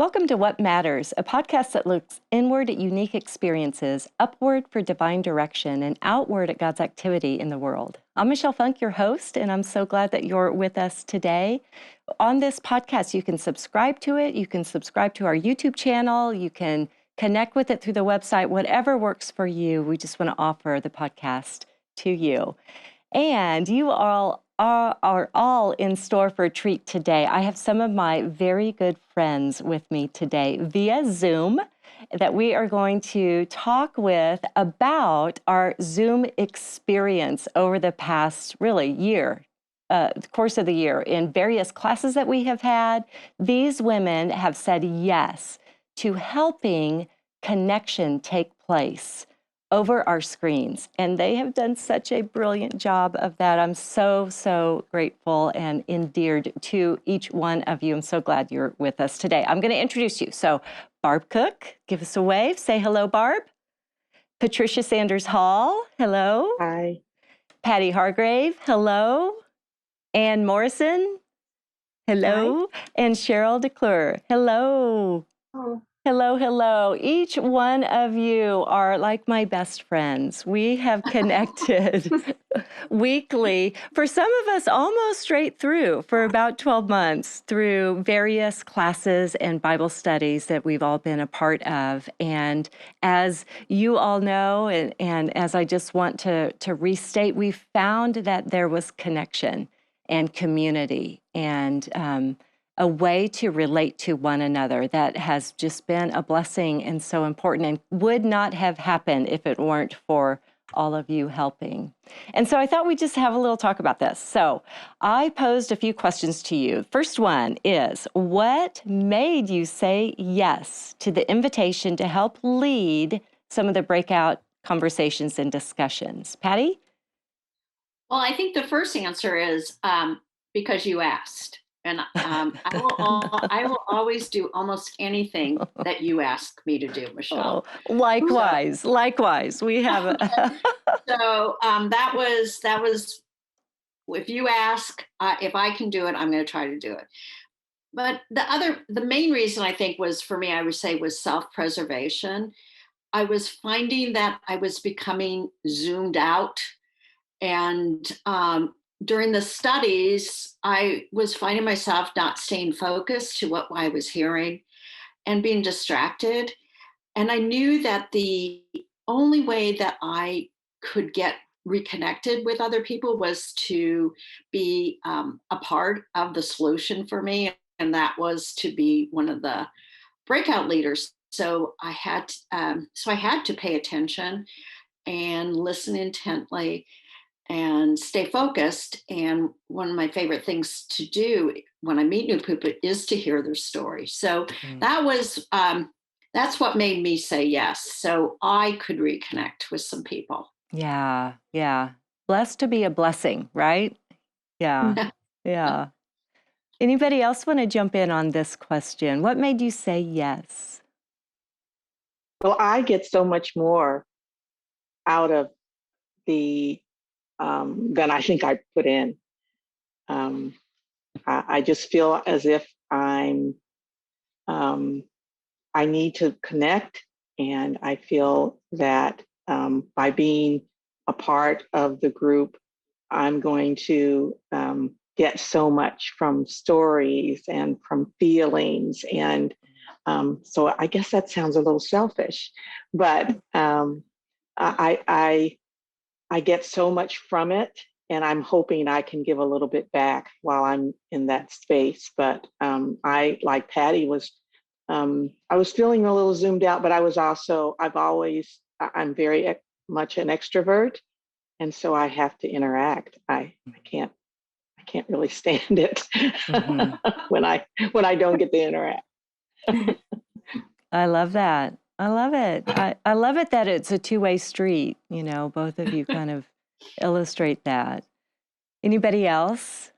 Welcome to What Matters, a podcast that looks inward at unique experiences, upward for divine direction, and outward at God's activity in the world. I'm Michelle Funk, your host, and I'm so glad that you're with us today. On this podcast, you can subscribe to it. You can subscribe to our YouTube channel. You can connect with it through the website, whatever works for you. We just want to offer the podcast to you. And you all are all in store for a treat today. I have some of my very good friends with me today via Zoom that we are going to talk with about our Zoom experience over the past year, the course of the year in various classes that we have had. These women have said yes to helping connection take place over our screens. And they have done such a brilliant job of that. I'm so grateful and endeared to each one of you. I'm so glad you're with us today. I'm going to introduce you. So Barb Cook, give us a wave. Say hello, Barb. Patricia Sanders Hall, hello. Hi. Patty Hargrave, hello. And Morrison, hello. Hi. And Cheryl Delcour, hello. Oh. Hello. Each one of you are like my best friends. We have connected weekly, for some of us almost straight through, for about 12 months through various classes and Bible studies that we've all been a part of. And as you all know, and as I just want to restate, we found that there was connection and community and a way to relate to one another that has just been a blessing and so important and would not have happened if it weren't for all of you helping. And so I thought we'd just have a little talk about this. So I posed a few questions to you. First one is, what made you say yes to the invitation to help lead some of the breakout conversations and discussions? Patty? Well, I think the first answer is because you asked. And I will always do almost anything that you ask me to do, Michelle. Oh, likewise. We have a So that was if you ask if I can do it, I'm going to try to do it. But the main reason I think was, for me, I would say, was self-preservation. I was finding that I was becoming zoomed out, and during the studies, I was finding myself not staying focused to what I was hearing and being distracted. And I knew that the only way that I could get reconnected with other people was to be a part of the solution for me. And that was to be one of the breakout leaders. So I had to pay attention and listen intently and stay focused. And one of my favorite things to do when I meet new people is to hear their story. So that's what made me say yes, so I could reconnect with some people. Yeah. Blessed to be a blessing, right? Yeah. Anybody else want to jump in on this question? What made you say yes? Well, I get so much more out of the than I think I put in. I just feel as if I need to connect, and I feel that by being a part of the group, I'm going to get so much from stories and from feelings. And so I guess that sounds a little selfish, but I get so much from it, and I'm hoping I can give a little bit back while I'm in that space. But I, like Patty, I was feeling a little zoomed out, but I'm very much an extrovert, and so I have to interact. I can't really stand it when I don't get to interact. I love that. I love it. I love it that it's a two-way street. Both of you kind of illustrate that. Anybody else?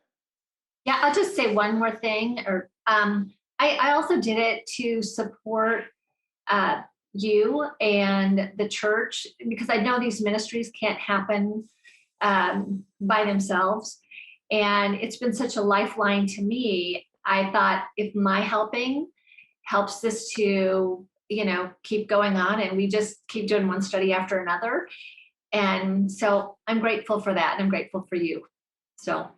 Yeah, I'll just say one more thing. I also did it to support you and the church, because I know these ministries can't happen by themselves. And it's been such a lifeline to me. I thought, if my helping helps this to, keep going on, and we just keep doing one study after another. And so I'm grateful for that, and I'm grateful for you. So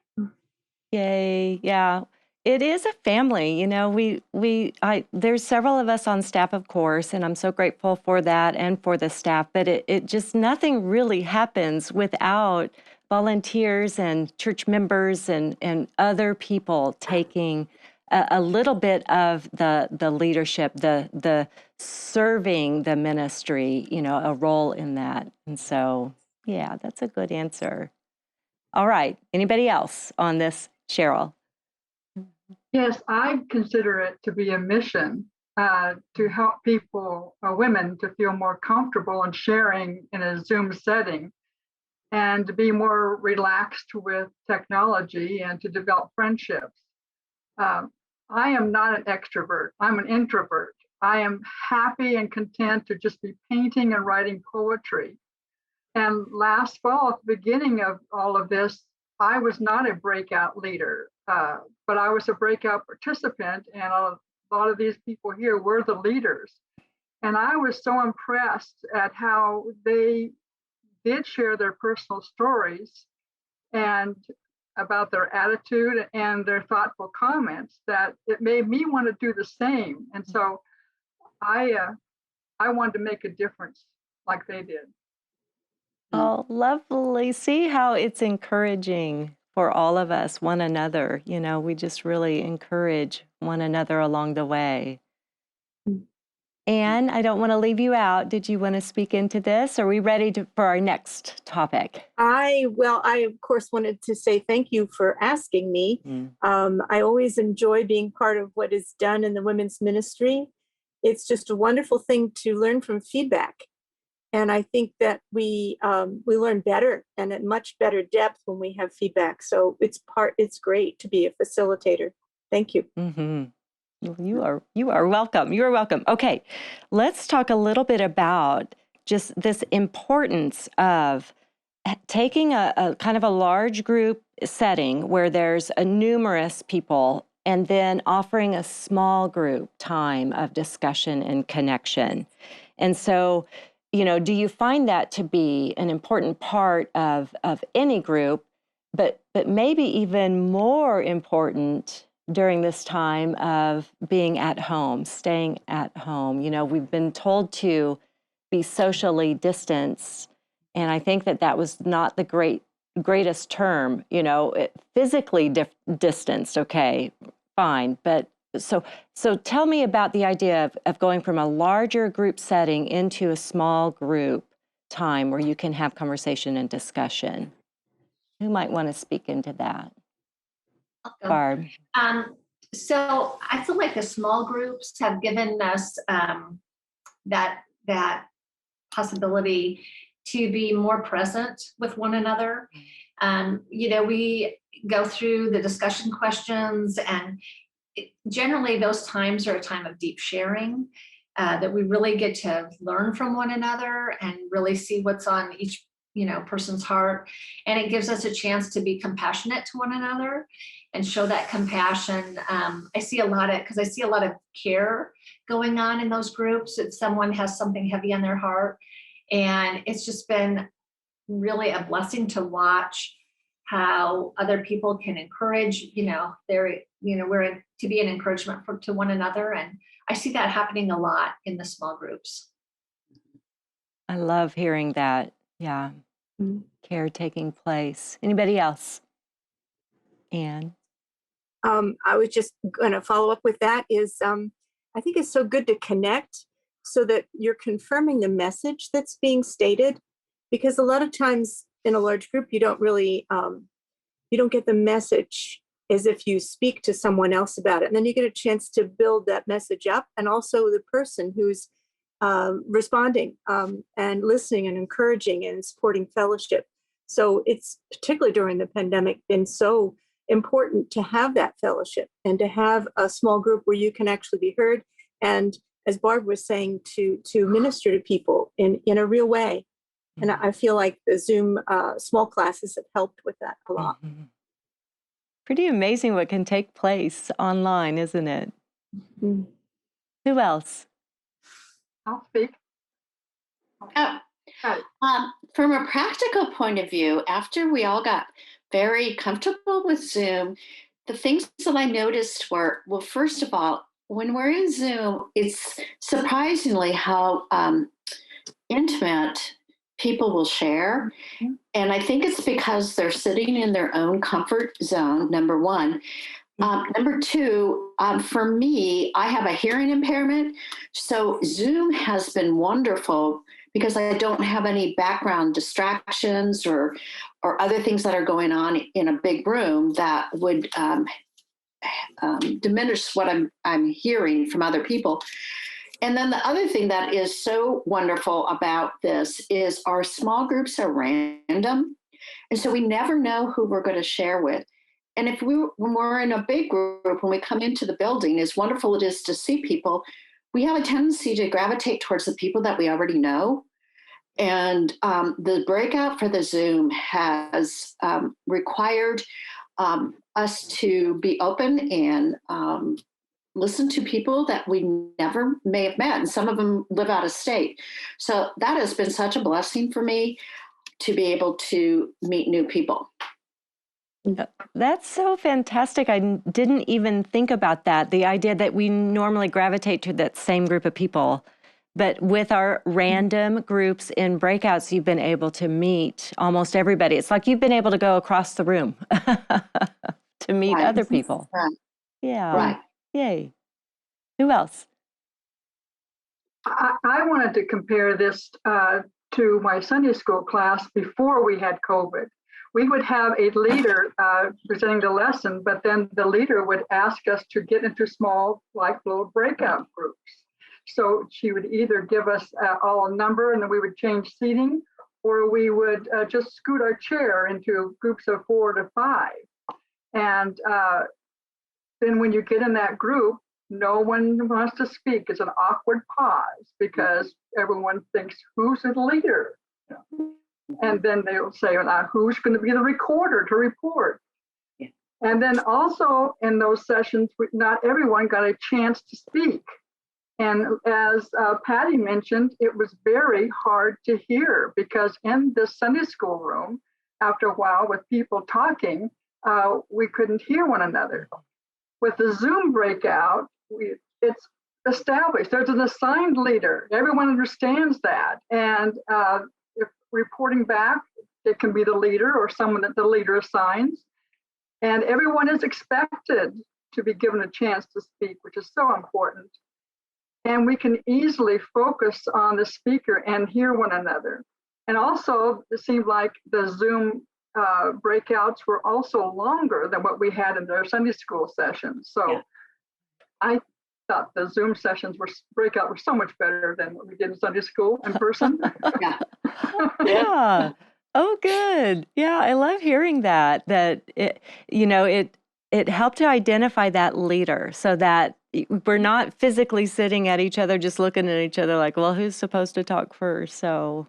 Yay. Yeah. It is a family, there's several of us on staff, of course, and I'm so grateful for that and for the staff, but it just, nothing really happens without volunteers and church members and other people taking a little bit of the leadership, the serving the ministry, a role in that. And so, yeah, that's a good answer. All right. Anybody else on this, Cheryl? Yes, I consider it to be a mission to help people, women, to feel more comfortable in sharing in a Zoom setting and to be more relaxed with technology and to develop friendships. I am not an extrovert, I'm an introvert. I am happy and content to just be painting and writing poetry. And last fall, at the beginning of all of this, I was not a breakout leader, but I was a breakout participant, and a lot of these people here were the leaders. And I was so impressed at how they did share their personal stories and about their attitude and their thoughtful comments that it made me want to do the same. And so I wanted to make a difference like they did. Oh, lovely. See how it's encouraging for all of us, one another. We just really encourage one another along the way. Anne, I don't want to leave you out. Did you want to speak into this? Are we ready for our next topic? I of course wanted to say thank you for asking me. I always enjoy being part of what is done in the women's ministry. It's just a wonderful thing to learn from feedback. And I think that we learn better and at much better depth when we have feedback. So it's great to be a facilitator. Thank you. Mm-hmm. You are welcome. You are welcome. Okay, let's talk a little bit about just this importance of taking a kind of a large group setting where there's numerous people and then offering a small group time of discussion and connection. And so, do you find that to be an important part of any group, but maybe even more important during this time of being at home, staying at home? We've been told to be socially distanced, and I think that was not the greatest term, physically distanced, okay, fine, but so tell me about the idea of going from a larger group setting into a small group time where you can have conversation and discussion. Who might want to speak into that? Barb. So I feel like the small groups have given us that possibility to be more present with one another. We go through the discussion questions, and generally those times are a time of deep sharing, that we really get to learn from one another and really see what's on each person's heart. And it gives us a chance to be compassionate to one another and show that compassion. I see a lot of care going on in those groups. If someone has something heavy on their heart, and it's just been really a blessing to watch how other people can encourage, we're to be an encouragement to one another. And I see that happening a lot in the small groups. I love hearing that. Yeah. Care taking place. Anybody else? Anne? I was just going to follow up with that I think it's so good to connect so that you're confirming the message that's being stated, because a lot of times in a large group, you don't really, you don't get the message as if you speak to someone else about it. And then you get a chance to build that message up, and also the person who's responding and listening and encouraging and supporting fellowship. So it's particularly during the pandemic been so important to have that fellowship and to have a small group where you can actually be heard. And as Barb was saying, to minister to people in a real way. And I feel like the Zoom small classes have helped with that a lot. Mm-hmm. Pretty amazing what can take place online, isn't it? Mm-hmm. Who else? I'll speak. Oh, Patty. from a practical point of view, after we all got very comfortable with Zoom, the things that I noticed were, well, first of all, when we're in Zoom, it's surprisingly how intimate people will share. And I think it's because they're sitting in their own comfort zone, number one. Number two, for me, I have a hearing impairment. So Zoom has been wonderful because I don't have any background distractions or other things that are going on in a big room that would diminish what I'm hearing from other people. And then the other thing that is so wonderful about this is our small groups are random. And so we never know who we're going to share with. And when we're in a big group, when we come into the building, as wonderful it is to see people, we have a tendency to gravitate towards the people that we already know. And the breakout for the Zoom has required us to be open and listen to people that we never may have met. And some of them live out of state. So that has been such a blessing for me to be able to meet new people. That's so fantastic. I didn't even think about that. The idea that we normally gravitate to that same group of people. But with our random groups in breakouts, you've been able to meet almost everybody. It's like you've been able to go across the room to meet Right. other people. Right. Yeah. Right. Yay. Who else? I wanted to compare this to my Sunday school class before we had COVID. We would have a leader presenting the lesson, but then the leader would ask us to get into small, like little breakout groups. So she would either give us all a number and then we would change seating, or we would just scoot our chair into groups of 4 to 5. And then when you get in that group, no one wants to speak. It's an awkward pause because everyone thinks, who's the leader? And then they'll say, who's going to be the recorder to report? Yeah. And then also in those sessions, not everyone got a chance to speak. And as Patty mentioned, it was very hard to hear because in the Sunday school room, after a while with people talking, we couldn't hear one another. With the Zoom breakout, it's established. There's an assigned leader. Everyone understands that. And if reporting back, it can be the leader or someone that the leader assigns. And everyone is expected to be given a chance to speak, which is so important. And we can easily focus on the speaker and hear one another. And also, it seemed like the Zoom breakouts were also longer than what we had in their Sunday school sessions. So yeah. I thought the Zoom sessions breakout were so much better than what we did in Sunday school in person. Yeah. Yeah. Oh, good. Yeah, I love hearing that it helped to identify that leader so that we're not physically sitting at each other, just looking at each other like, well, who's supposed to talk first? So,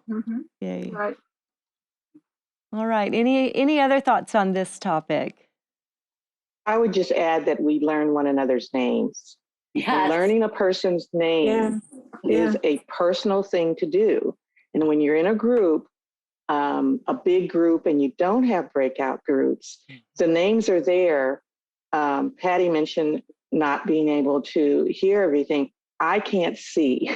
yay. Right. All right. Any other thoughts on this topic? I would just add that we learn one another's names. Yes. Learning a person's name is a personal thing to do. And when you're in a group, a big group, and you don't have breakout groups, the names are there. Patty mentioned not being able to hear everything. I can't see.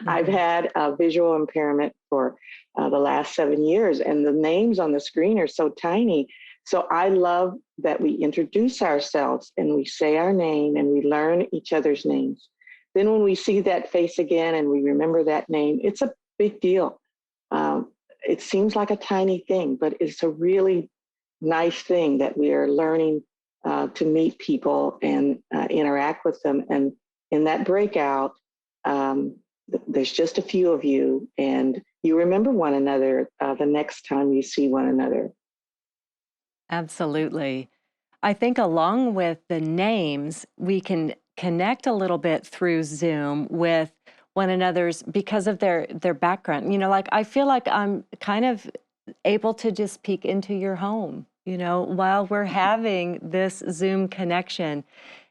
I've had a visual impairment for the last 7 years, and the names on the screen are so tiny. So I love that we introduce ourselves and we say our name and we learn each other's names. Then when we see that face again and we remember that name, it's a big deal. It seems like a tiny thing, but it's a really nice thing that we are learning to meet people and interact with them. And in that breakout, there's just a few of you, and you remember one another the next time you see one another. Absolutely. I think along with the names, we can connect a little bit through Zoom with one another's because of their background. Like I feel like I'm kind of able to just peek into your home, while we're having this Zoom connection.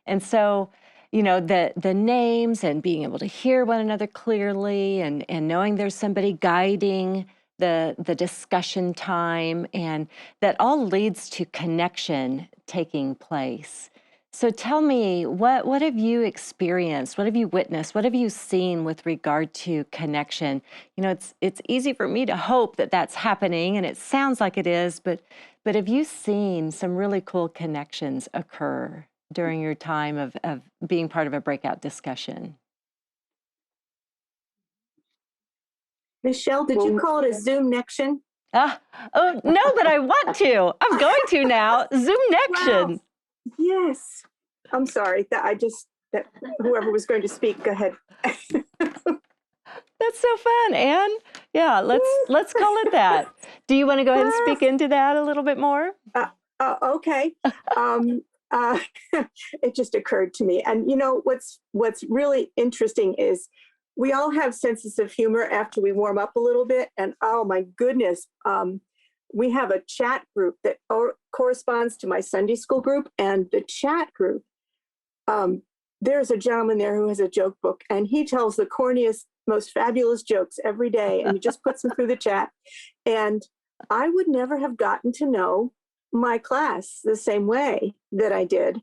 And so the names and being able to hear one another clearly and knowing there's somebody guiding the discussion time, and that all leads to connection taking place. So tell me, what have you experienced? What have you witnessed? What have you seen with regard to connection? It's easy for me to hope that that's happening, and it sounds like it is, but have you seen some really cool connections occur during your time of being part of a breakout discussion? Michelle, did you call it a Zoom nection? Oh, no, but I want to. I'm going to now. Zoom nection. Wow. Yes. I'm sorry that whoever was going to speak, go ahead. That's so fun, Anne. Yeah, let's call it that. Do you want to go ahead and speak into that a little bit more? Okay. It just occurred to me. And what's really interesting is we all have senses of humor after we warm up a little bit. And oh my goodness, we have a chat group that corresponds to my Sunday school group. And the chat group, there's a gentleman there who has a joke book, and he tells the corniest, most fabulous jokes every day, and he just puts them through the chat. And I would never have gotten to know my class the same way that I did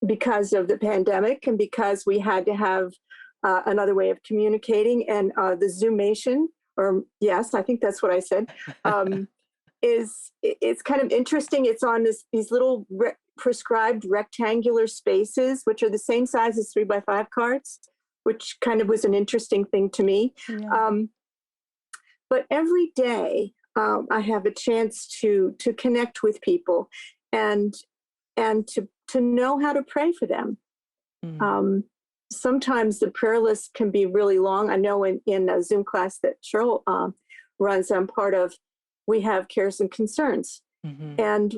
because of the pandemic and because we had to have another way of communicating. And the Zoomation, or yes, I think that's what I said, it's kind of interesting. It's on these little prescribed rectangular spaces, which are the same size as 3x5 cards, which kind of was an interesting thing to me. Yeah. But every day I have a chance to connect with people and to know how to pray for them. Mm. Sometimes the prayer list can be really long. I know in a Zoom class that Cheryl runs, I'm part of, we have cares and concerns. Mm-hmm. And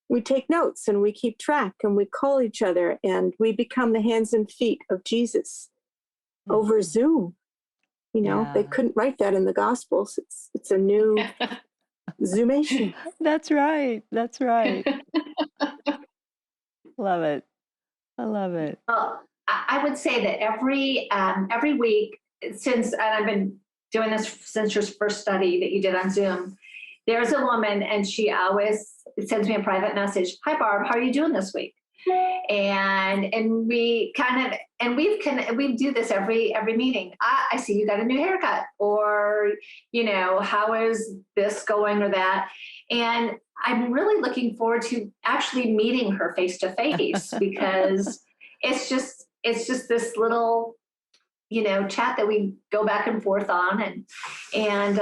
we take notes and we keep track and we call each other and we become the hands and feet of Jesus over Zoom. They couldn't write that in the Gospels. It's a new Zoomation. That's right. That's right. Love it. I love it. Well, I would say that every week since, and I've been doing this since your first study that you did on Zoom, there's a woman and she always sends me a private message. Hi, Barb, how are you doing this week? And we we do this every meeting. I see you got a new haircut, or how is this going or that, and I'm really looking forward to actually meeting her face to face because it's just this little chat that we go back and forth on, and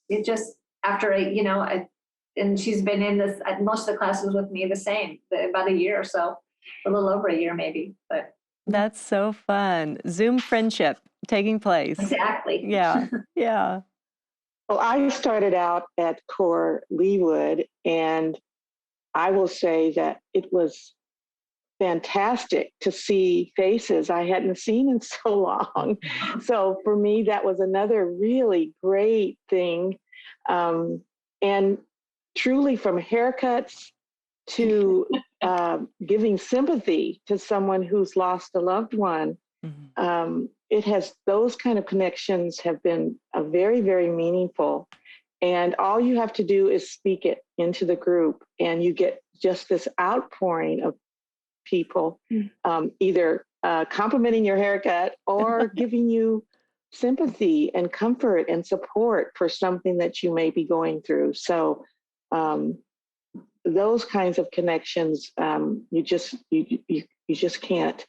it just after and she's been in most of the classes with me the same, about a year or so, a little over a year maybe. But that's so fun. Zoom friendship taking place. Exactly. Yeah. Yeah. Well, I started out at Core Leewood, and I will say that it was fantastic to see faces I hadn't seen in so long. So for me, that was another really great thing. And truly, from haircuts to giving sympathy to someone who's lost a loved one, those kind of connections have been very, very meaningful. And all you have to do is speak it into the group, and you get just this outpouring of people, either complimenting your haircut or giving you sympathy and comfort and support for something that you may be going through. So those kinds of connections, you just can't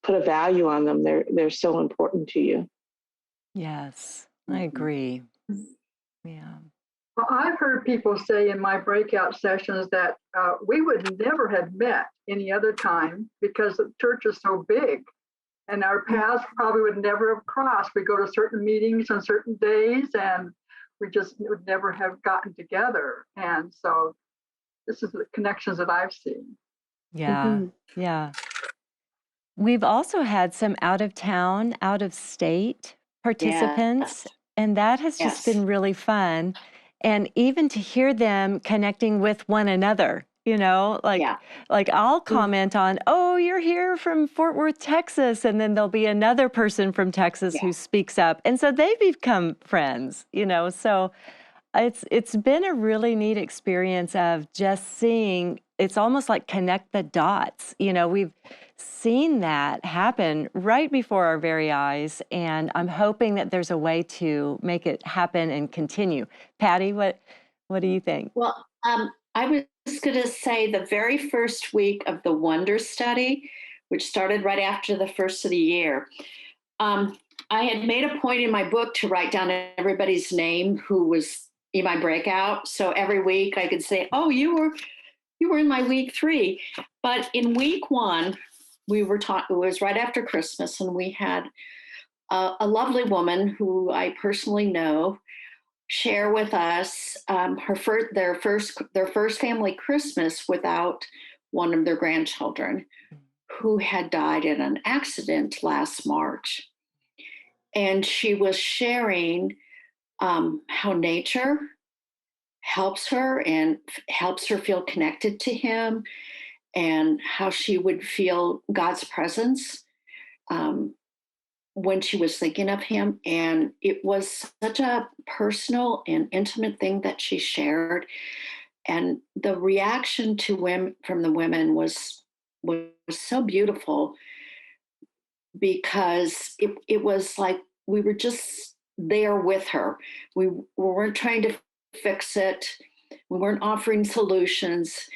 put a value on them. They're so important to you. Yes, I agree. Yeah. Well, I've heard people say in my breakout sessions that we would never have met any other time because the church is so big, and our paths probably would never have crossed. We go to certain meetings on certain days, and we just would never have gotten together. And so this is the connections that I've seen. Yeah, yeah. We've also had some out-of-town, out-of-state participants, and that has just been really fun. And even to hear them connecting with one another, Yeah. like I'll comment on, oh, you're here from Fort Worth, Texas, and then there'll be another person from Texas Yeah. who speaks up, and so they become friends, so it's been a really neat experience of just seeing. It's almost like connect the dots. We've seen that happen right before our very eyes, and I'm hoping that there's a way to make it happen and continue. Patty, what do you think? Well, I was going to say the very first week of the Wonder Study, which started right after the first of the year, I had made a point in my book to write down everybody's name who was in my breakout. So every week I could say, "Oh, you were in my week 3." But in week 1, we were taught. It was right after Christmas, and we had a lovely woman who I personally know share with us their first family Christmas without one of their grandchildren who had died in an accident last March. And she was sharing how nature helps her and helps her feel connected to him, and how she would feel God's presence when she was thinking of him. And it was such a personal and intimate thing that she shared. And the reaction from the women was so beautiful, because it was like we were just there with her. We weren't trying to fix it. We weren't offering solutions.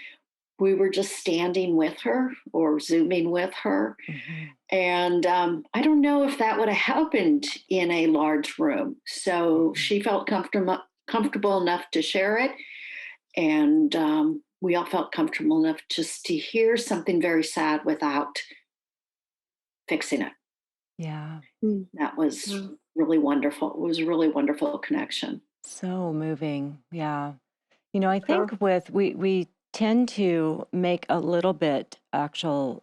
We were just standing with her or Zooming with her. Mm-hmm. And I don't know if that would have happened in a large room. So she felt comfortable enough to share it. And we all felt comfortable enough just to hear something very sad without fixing it. Yeah. That was really wonderful. It was a really wonderful connection. So moving. Yeah. I think we tend to make a little bit actual,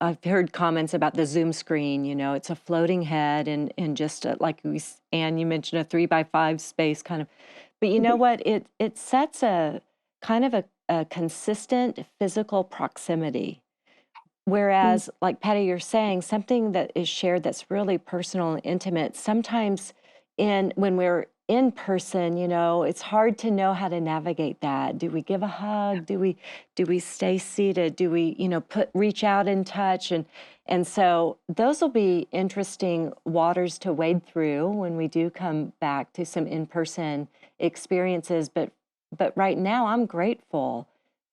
I've heard comments about the Zoom screen, it's a floating head and just Anne, you mentioned a 3x5 space kind of, but you know what? It sets a kind of a consistent physical proximity. Whereas, like Patty, you're saying, something that is shared that's really personal and intimate, sometimes when we're in person, it's hard to know how to navigate that. Do we give a hug? Do we stay seated? Do we, reach out and touch? And so those will be interesting waters to wade through when we do come back to some in-person experiences. But right now, I'm grateful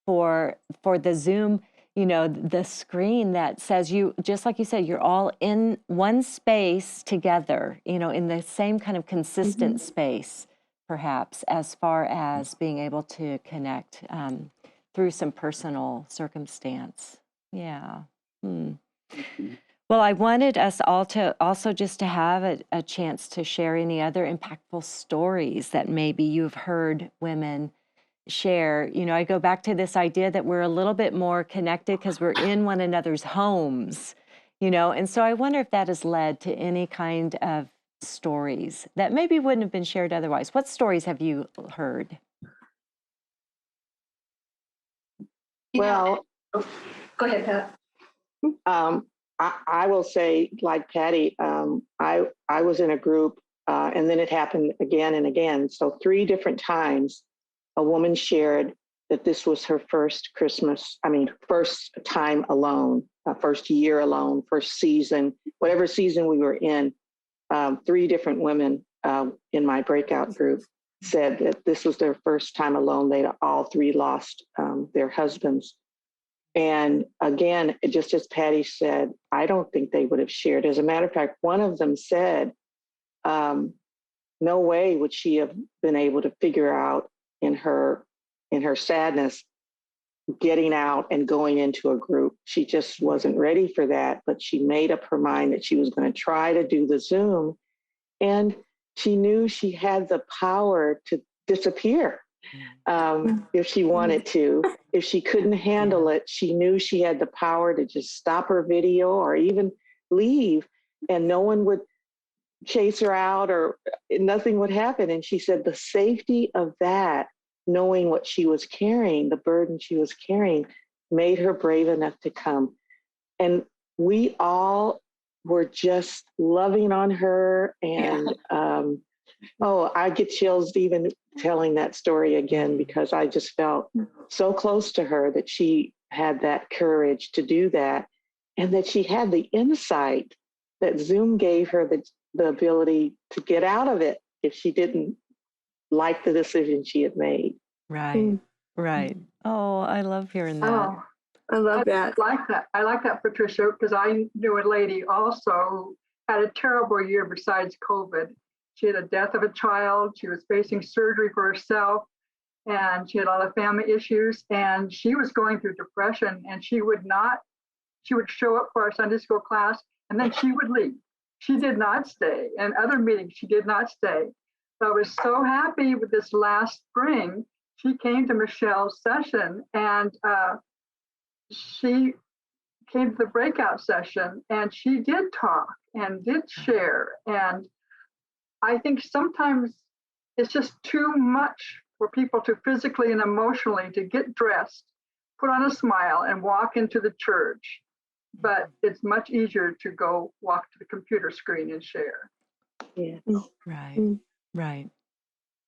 for the Zoom, the screen that says just like you said, you're all in one space together, in the same kind of consistent space, perhaps, as far as being able to connect through some personal circumstance. Yeah. Well, I wanted us all to also just to have a chance to share any other impactful stories that maybe you've heard women share. I go back to this idea that we're a little bit more connected because we're in one another's homes, and so I wonder if that has led to any kind of stories that maybe wouldn't have been shared otherwise. What stories have you heard? Well, Go ahead, Pat. I will say, like Patty, I was in a group, and then it happened again and again. So 3 different times, a woman shared that this was her first first time alone, first year alone, first season, whatever season we were in. 3 different women in my breakout group said that this was their first time alone. They'd all 3 lost their husbands. And again, just as Patty said, I don't think they would have shared. As a matter of fact, one of them said, no way would she have been able to figure out in her sadness, getting out and going into a group. She just wasn't ready for that, but she made up her mind that she was going to try to do the Zoom. And she knew she had the power to disappear if she wanted to. If she couldn't handle it, she knew she had the power to just stop her video or even leave, and no one would chase her out or nothing would happen. And she said the safety of that knowing what she was carrying, the burden she was carrying, made her brave enough to come. And we all were just loving on her. And I get chills even telling that story again, because I just felt so close to her that she had that courage to do that, and that she had the insight that Zoom gave her the ability to get out of it if she didn't like the decision she had made. Right. Right. Oh, I love hearing that. Oh, I love that. I like that, Patricia, because I knew a lady also who had a terrible year besides COVID. She had a death of a child. She was facing surgery for herself, and she had a lot of family issues, and she was going through depression, and she would show up for our Sunday school class, and then she would leave. She did not stay. And other meetings, she did not stay. So I was so happy with this last spring. She came to Michelle's session, and she came to the breakout session, and she did talk and did share. And I think sometimes it's just too much for people to physically and emotionally to get dressed, put on a smile, and walk into the church. But it's much easier to go walk to the computer screen and share. Yeah. Right. Right.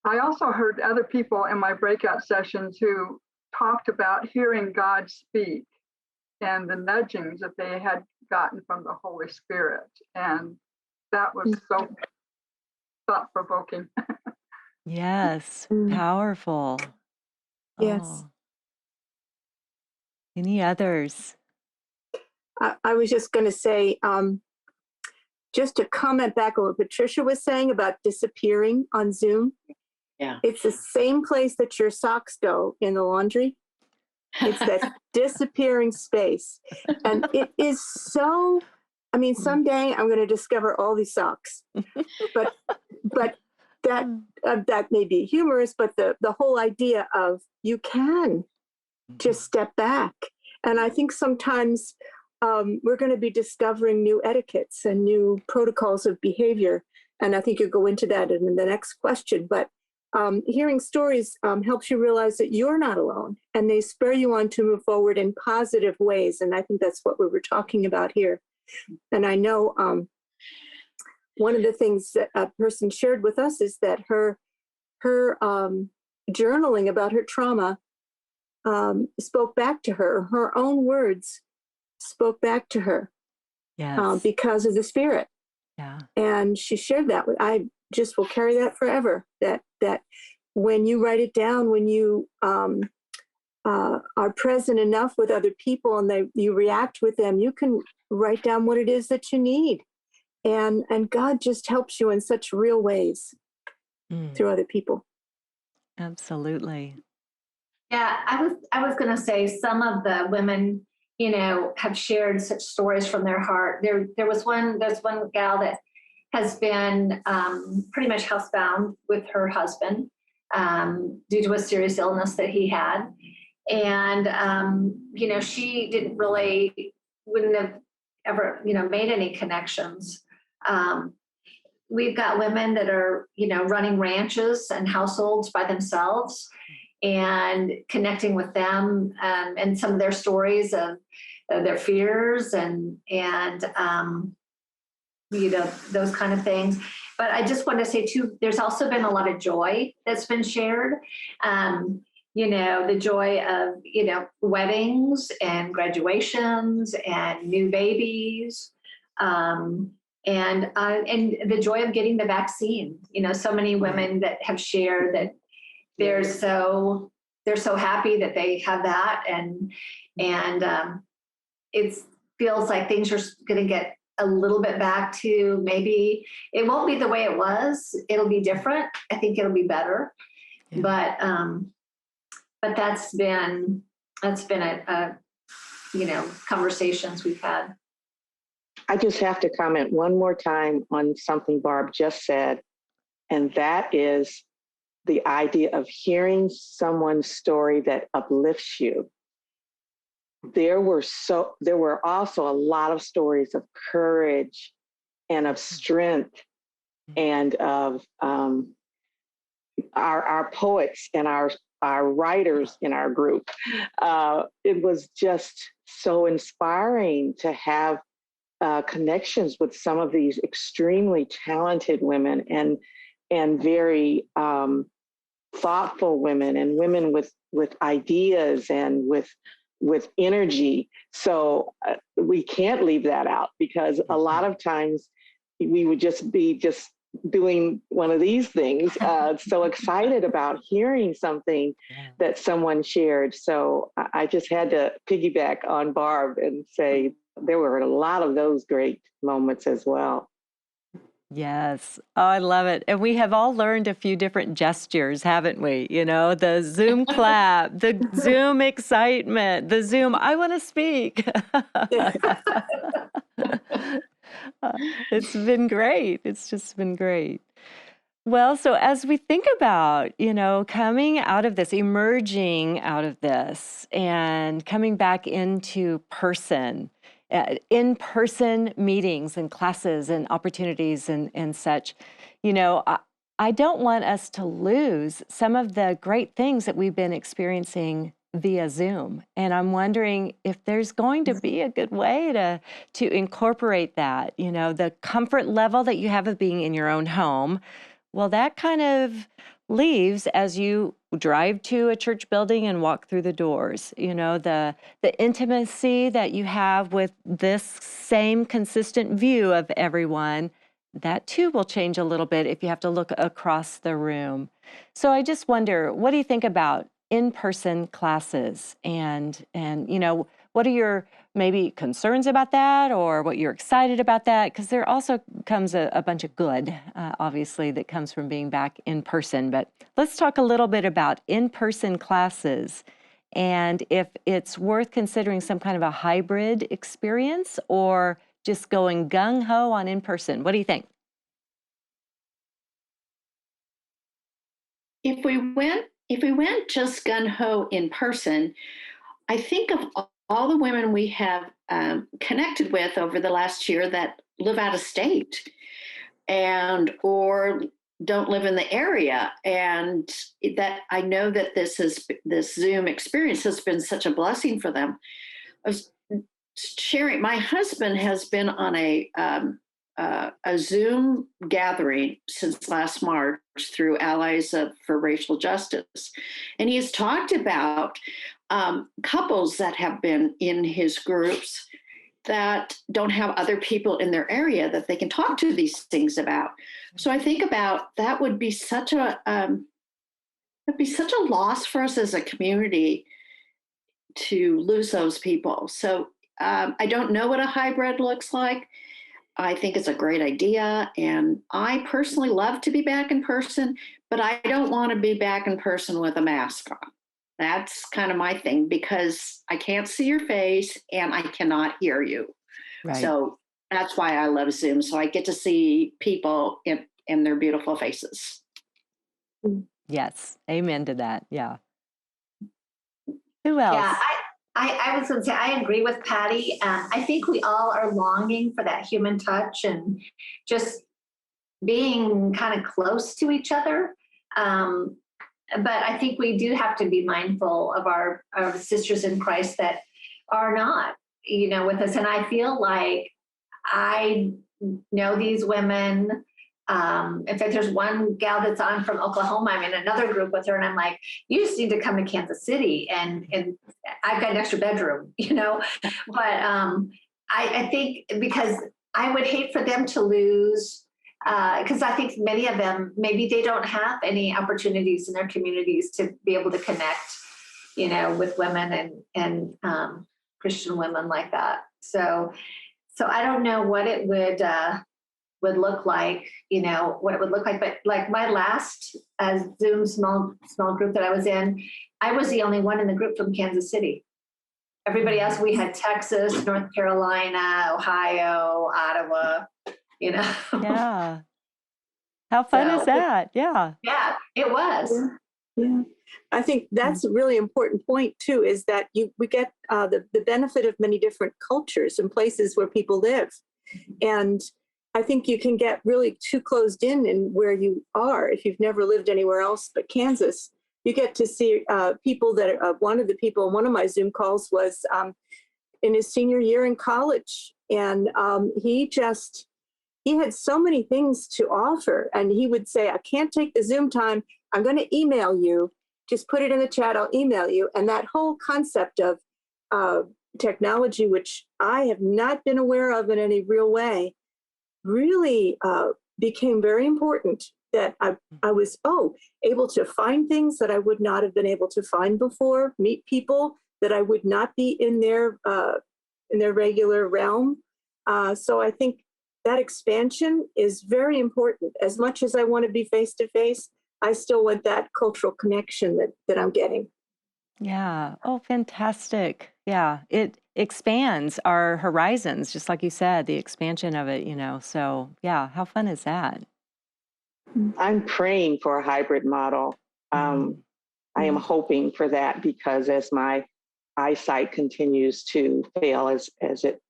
I also heard other people in my breakout sessions who talked about hearing God speak and the nudgings that they had gotten from the Holy Spirit. And that was so thought-provoking. Yes. Powerful. Yes. Oh. Any others? I was just going to say, just to comment back on what Patricia was saying about disappearing on Zoom. Yeah. It's the same place that your socks go in the laundry. It's that disappearing space. And it is so, I mean, someday I'm going to discover all these socks. But that may be humorous, but the whole idea of you can just step back. And I think sometimes we're going to be discovering new etiquettes and new protocols of behavior. And I think you'll go into that in the next question. But hearing stories helps you realize that you're not alone, and they spur you on to move forward in positive ways. And I think that's what we were talking about here. And I know one of the things that a person shared with us is that her journaling about her trauma spoke back to her. Her own words spoke back to her because of the Spirit. Yeah. And she shared that I just will carry that forever. That when you write it down, when you are present enough with other people and you react with them, you can write down what it is that you need. And God just helps you in such real ways through other people. Absolutely. Yeah, I was going to say some of the women, have shared such stories from there's one gal that has been pretty much housebound with her husband due to a serious illness that he had. And, she wouldn't have ever, made any connections. We've got women that are, running ranches and households by themselves and connecting with them and some of their stories of their fears and those kind of things. But I just want to say too, there's also been a lot of joy that's been shared. The joy of, weddings and graduations and new babies. And the joy of getting the vaccine. So many women that have shared that they're so happy that they have that, and it feels like things are going to get a little bit back to, maybe it won't be the way it was. It'll be different. I think it'll be better, but that's been a conversations we've had. I just have to comment one more time on something Barb just said, and that is the idea of hearing someone's story that uplifts you. There were also a lot of stories of courage and of strength and of our poets and our writers in our group. It was just so inspiring to have connections with some of these extremely talented women and very thoughtful women, and women with ideas and with energy. So we can't leave that out, because a lot of times we would just be doing one of these things. So excited about hearing something that someone shared. So I just had to piggyback on Barb and say there were a lot of those great moments as well. Yes. Oh, I love it. And we have all learned a few different gestures, haven't we? You know, the Zoom clap, the Zoom excitement, the Zoom, I want to speak. It's been great. It's just been great. Well, so as we think about, you know, coming out of this, emerging out of this, and coming back into person, in-person meetings and classes and opportunities and such, you know, I don't want us to lose some of the great things that we've been experiencing via Zoom. And I'm wondering if there's going to be a good way to incorporate that, you know, the comfort level that you have of being in your own home. Well, that kind of leaves as you drive to a church building and walk through the doors. You know, the intimacy that you have with this same consistent view of everyone, that too will change a little bit if you have to look across the room. So I just wonder, what do you think about in-person classes? And you know, what are your maybe concerns about that, or what you're excited about that? Because there also comes a bunch of good, obviously, that comes from being back in person. But let's talk a little bit about in-person classes, and if it's worth considering some kind of a hybrid experience, or just going gung-ho on in-person. What do you think? If we went just gung-ho in person, I think of all the women we have connected with over the last year that live out of state or don't live in the area, and that I know that this Zoom experience has been such a blessing for them. I was sharing, my husband has been on a Zoom gathering since last March through Allies for Racial Justice, and he has talked about couples that have been in his groups that don't have other people in their area that they can talk to these things about. So I think about that would be such a loss for us as a community to lose those people. So I don't know what a hybrid looks like. I think it's a great idea, and I personally love to be back in person, but I don't want to be back in person with a mask on. That's kind of my thing, because I can't see your face and I cannot hear you. Right. So that's why I love Zoom. So I get to see people in their beautiful faces. Yes. Amen to that. Yeah. Who else? Yeah, I was going to say, I agree with Patty. I think we all are longing for that human touch and just being kind of close to each other. But I think we do have to be mindful of our sisters in Christ that are not, you know, with us. And I feel like I know these women. In fact, there's one gal that's on from Oklahoma. I'm in another group with her, and I'm like, you just need to come to Kansas City, and I've got an extra bedroom, you know. But I think, because I would hate for them to lose, because I think many of them, maybe they don't have any opportunities in their communities to be able to connect, you know, with women and Christian women like that. So I don't know what it would look like, you know, what it would look like. But like my last Zoom small group that I was in, I was the only one in the group from Kansas City. Everybody else, we had Texas, North Carolina, Ohio, Ottawa, you know. Yeah. How fun is that? Yeah. Yeah, it was. Yeah. I think that's a really important point too, is that we get the benefit of many different cultures and places where people live. And I think you can get really too closed in where you are. If you've never lived anywhere else but Kansas, you get to see people that one of the people in one of my Zoom calls was in his senior year in college. And he had so many things to offer. And he would say, I can't take the Zoom time. I'm going to email you. Just put it in the chat. I'll email you. And that whole concept of technology, which I have not been aware of in any real way, really became very important. That I was able to find things that I would not have been able to find before, meet people that I would not be in their regular realm. So I think that expansion is very important. As much as I want to be face to face, I still want that cultural connection that I'm getting. Yeah. Oh, fantastic. Yeah. It expands our horizons, just like you said, the expansion of it, So, yeah, how fun is that? I'm praying for a hybrid model. I am hoping for that because as my eyesight continues to fail, as it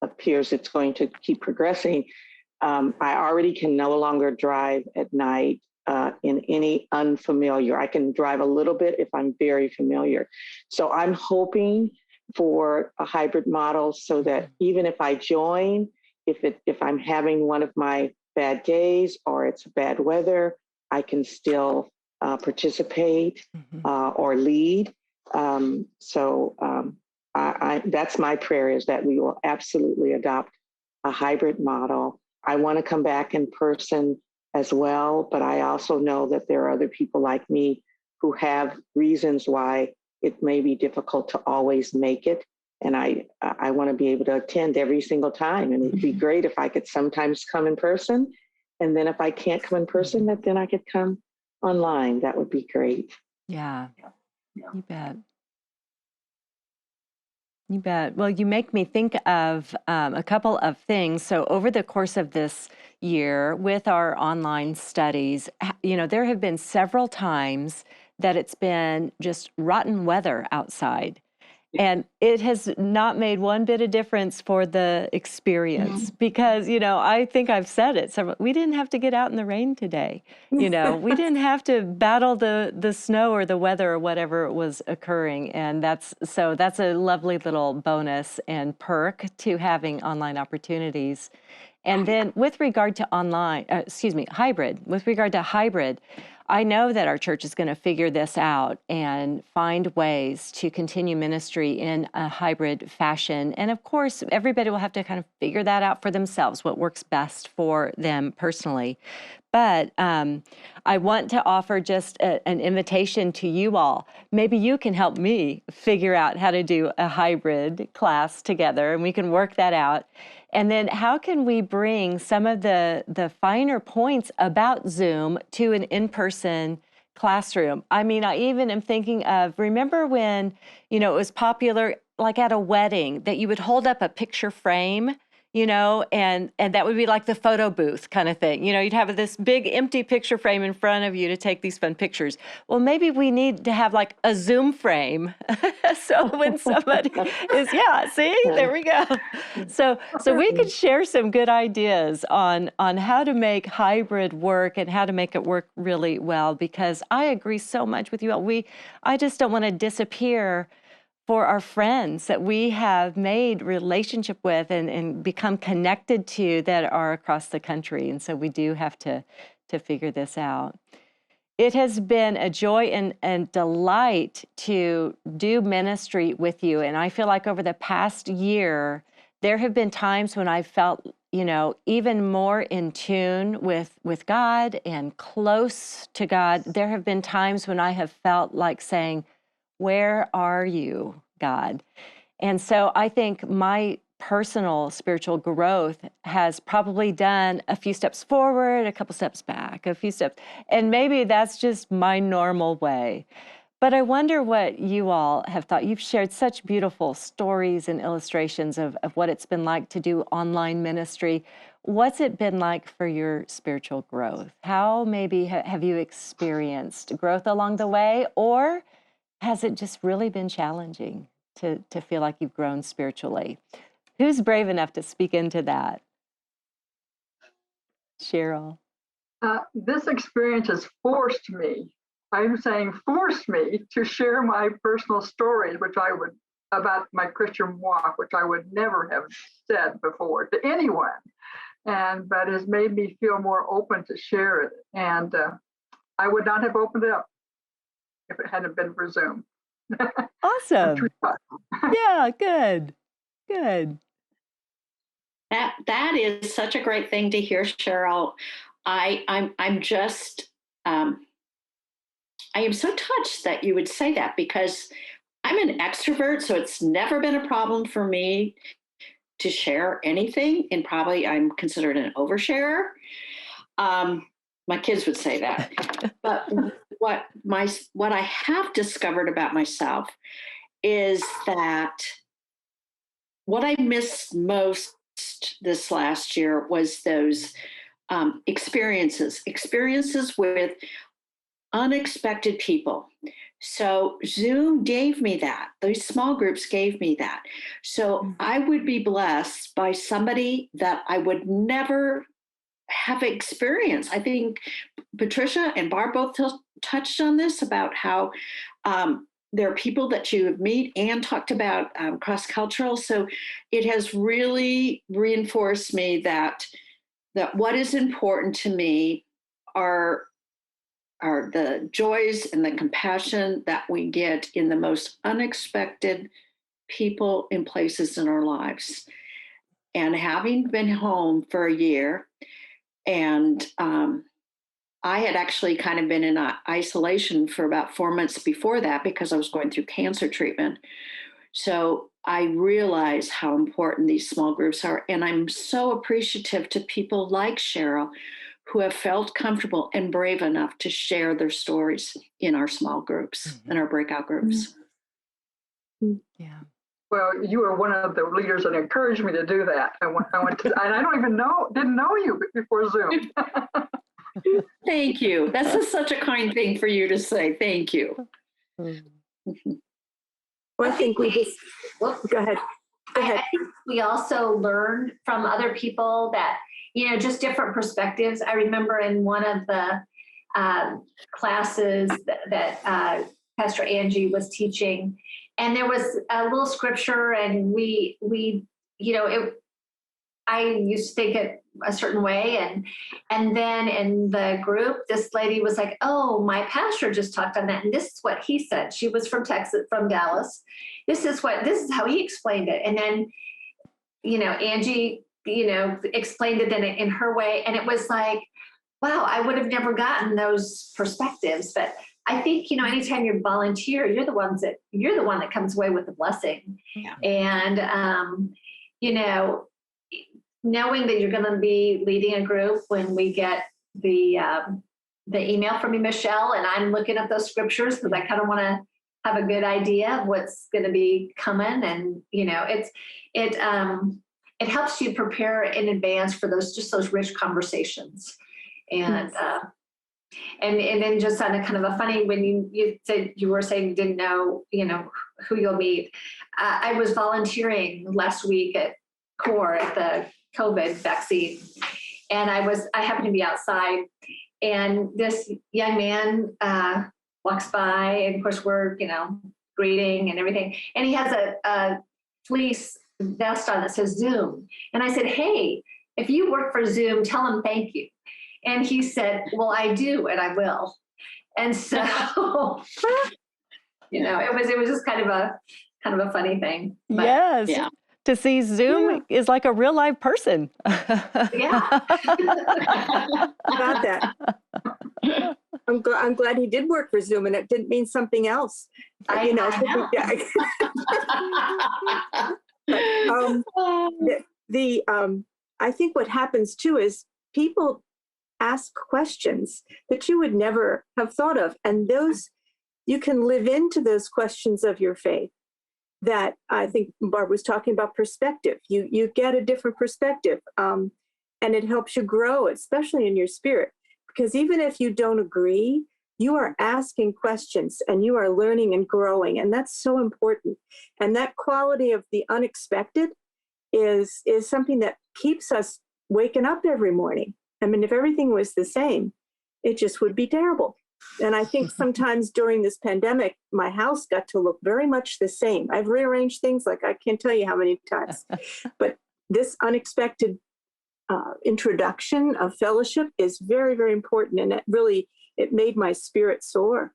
appears it's going to keep progressing, I already can no longer drive at night in any unfamiliar. I can drive a little bit if I'm very familiar. So I'm hoping for a hybrid model so that even if I join, if I'm having one of my bad days or it's bad weather, I can still participate or lead. That's my prayer, is that we will absolutely adopt a hybrid model. I want to come back in person as well, but I also know that there are other people like me who have reasons why it may be difficult to always make it. And I want to be able to attend every single time. And it'd be great if I could sometimes come in person. And then if I can't come in person, then I could come online. That would be great. Yeah, you bet. You bet. Well, you make me think of a couple of things. So over the course of this year with our online studies, there have been several times that it's been just rotten weather outside. And it has not made one bit of difference for the experience because, I think I've said it. So we didn't have to get out in the rain today. We didn't have to battle the snow or the weather or whatever was occurring. And that's a lovely little bonus and perk to having online opportunities. And then with regard to hybrid, I know that our church is going to figure this out and find ways to continue ministry in a hybrid fashion. And of course, everybody will have to kind of figure that out for themselves, what works best for them personally. But I want to offer just an invitation to you all. Maybe you can help me figure out how to do a hybrid class together, and we can work that out. And then how can we bring some of the finer points about Zoom to an in-person classroom? I mean, I even am thinking of, remember when, it was popular, like at a wedding, that you would hold up a picture frame, and that would be like the photo booth kind of thing. You'd have this big empty picture frame in front of you to take these fun pictures. Well, maybe we need to have like a Zoom frame. So when somebody is, there we go. So we could share some good ideas on how to make hybrid work and how to make it work really well, because I agree so much with you all. I just don't want to disappear for our friends that we have made relationship with and become connected to that are across the country. And so we do have to figure this out. It has been a joy and delight to do ministry with you. And I feel like over the past year, there have been times when I felt, even more in tune with God and close to God. There have been times when I have felt like saying, where are you, God? And so I think my personal spiritual growth has probably done a few steps forward, a couple steps back, a few steps, and maybe that's just my normal way. But I wonder what you all have thought. You've shared such beautiful stories and illustrations of what it's been like to do online ministry. What's it been like for your spiritual growth? How maybe have you experienced growth along the way, or has it just really been challenging to feel like you've grown spiritually? Who's brave enough to speak into that? Cheryl. This experience has forced me, I'm saying forced me to share my personal stories, about my Christian walk, which I would never have said before to anyone. But has made me feel more open to share it. And I would not have opened it up if it hadn't been for Zoom. Awesome. Yeah, good. That is such a great thing to hear, Cheryl. I'm just I am so touched that you would say that, because I'm an extrovert, so it's never been a problem for me to share anything, and probably I'm considered an oversharer. My kids would say that. But what I have discovered about myself is that what I missed most this last year was those experiences with unexpected people. So Zoom gave me that. Those small groups gave me that. So I would be blessed by somebody that I would never have experienced. I think Patricia and Barb both touched on this, about how there are people that you meet, and talked about cross-cultural. So it has really reinforced me that what is important to me are the joys and the compassion that we get in the most unexpected people and places in our lives. And having been home for a year, and I had actually kind of been in isolation for about 4 months before that, because I was going through cancer treatment. So I realize how important these small groups are. And I'm so appreciative to people like Cheryl, who have felt comfortable and brave enough to share their stories in our small groups, in our breakout groups. Yeah. Well, you were one of the leaders that encouraged me to do that. I went to, and I didn't know you before Zoom. Thank you. That's such a kind thing for you to say. Thank you. Well, I think we just, go ahead. I think we also learned from other people that, just different perspectives. I remember in one of the classes that Pastor Angie was teaching, and there was a little scripture, and I used to think it a certain way, and then in the group, this lady was like, "Oh, my pastor just talked on that, and this is what he said." She was from Dallas. This is how he explained it, and then Angie explained it in her way, and it was like, wow, I would have never gotten those perspectives. But I think anytime you volunteer, you're the one that comes away with the blessing. Yeah. And knowing that you're going to be leading a group when we get the email from you, Michelle, and I'm looking at those scriptures because I kind of want to have a good idea of what's going to be coming, and it helps you prepare in advance for those rich conversations. And then just on a kind of a funny, when you said you were saying you didn't know who you'll meet. I was volunteering last week at CORE at the COVID vaccine, and I happened to be outside, and this young man walks by, and of course we're greeting and everything, and he has a fleece vest on that says Zoom, and I said, "Hey, if you work for Zoom, tell them thank you." And he said, "Well, I do, and I will." And so, it was just kind of a funny thing. But, yes. Yeah. To see Zoom is like a real live person. Yeah. About that. I'm glad he did work for Zoom, and it didn't mean something else. I know. But, I think what happens too is people ask questions that you would never have thought of, and those you can live into those questions of your faith. That I think Barb was talking about perspective. You get a different perspective, and it helps you grow, especially in your spirit. Because even if you don't agree, you are asking questions and you are learning and growing, and that's so important. And that quality of the unexpected is something that keeps us waking up every morning. I mean, if everything was the same, it just would be terrible. And I think sometimes during this pandemic, my house got to look very much the same. I've rearranged things like I can't tell you how many times. But this unexpected introduction of fellowship is very, very important. And it made my spirit soar.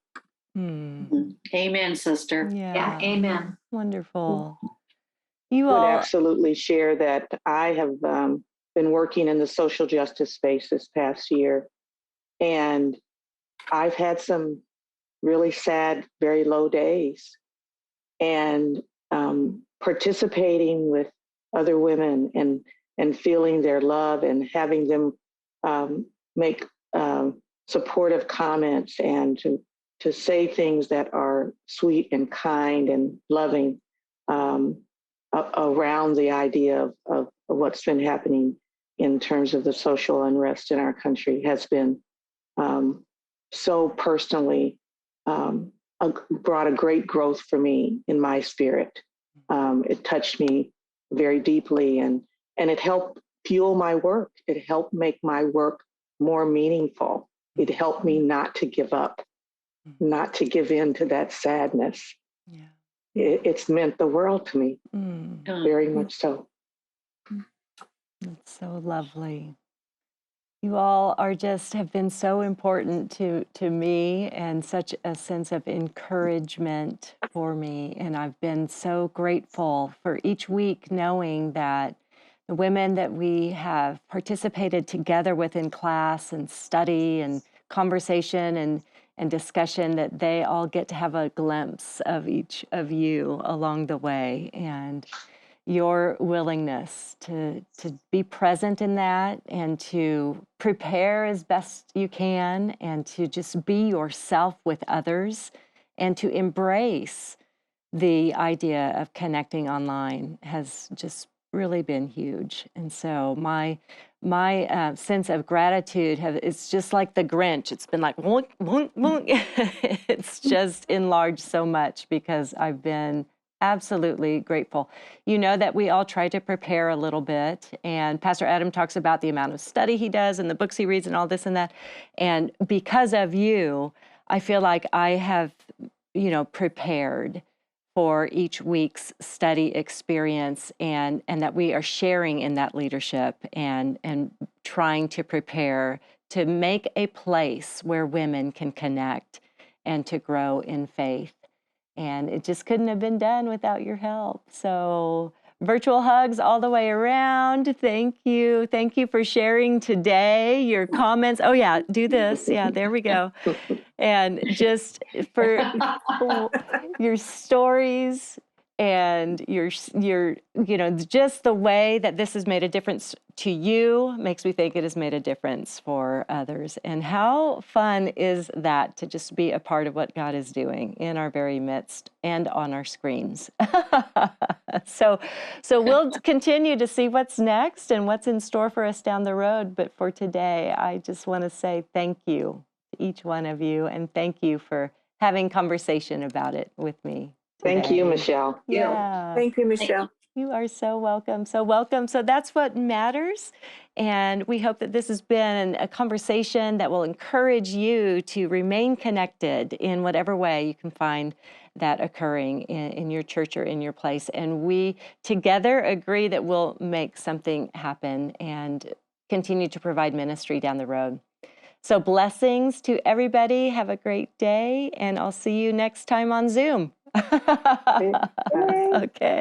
Amen, sister. Yeah, amen. Wonderful. You I would all absolutely share that I have been working in the social justice space this past year, and I've had some really sad, very low days. And participating with other women and feeling their love and having them make supportive comments and to say things that are sweet and kind and loving around the idea of what's been happening in terms of the social unrest in our country has been so personally brought a great growth for me in my spirit. It touched me very deeply, and it helped fuel my work. It helped make my work more meaningful. It helped me not to give up, not to give in to that sadness. Yeah. It's meant the world to me, very much so. That's so lovely. You all have been so important to me and such a sense of encouragement for me. And I've been so grateful for each week knowing that the women that we have participated together with in class and study and conversation and discussion, that they all get to have a glimpse of each of you along the way. And your willingness to be present in that and to prepare as best you can and to just be yourself with others and to embrace the idea of connecting online has just really been huge. And so my sense of gratitude it's just like the Grinch. It's been like, wonk, wonk, wonk. It's just enlarged so much because I've been absolutely grateful. You know that we all try to prepare a little bit, and Pastor Adam talks about the amount of study he does and the books he reads and all this and that. And because of you, I feel like I have, prepared for each week's study experience and that we are sharing in that leadership and trying to prepare to make a place where women can connect and to grow in faith. And it just couldn't have been done without your help. So virtual hugs all the way around. Thank you. Thank you for sharing today, your comments. Oh yeah, do this. Yeah, there we go. And just for your stories and your just the way that this has made a difference to you makes me think it has made a difference for others. And how fun is that to just be a part of what God is doing in our very midst and on our screens. So we'll continue to see what's next and what's in store for us down the road. But for today, I just want to say thank you to each one of you, and thank you for having conversation about it with me today. Thank you, Michelle. Yeah. Thank you, Michelle. You are so welcome. So welcome. So that's what matters. And we hope that this has been a conversation that will encourage you to remain connected in whatever way you can find that occurring in your church or in your place. And we together agree that we'll make something happen and continue to provide ministry down the road. So blessings to everybody. Have a great day. And I'll see you next time on Zoom. Okay.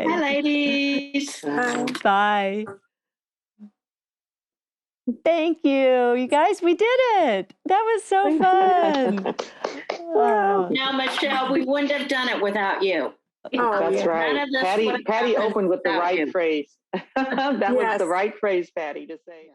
Hi, ladies. Bye. Thank you. You guys, we did it. That was so fun. Oh. Now, Michelle, we wouldn't have done it without you. That's right. None of this would have Patty happened opened with the without right you. phrase. That was Yes. the right phrase, Patty, to say.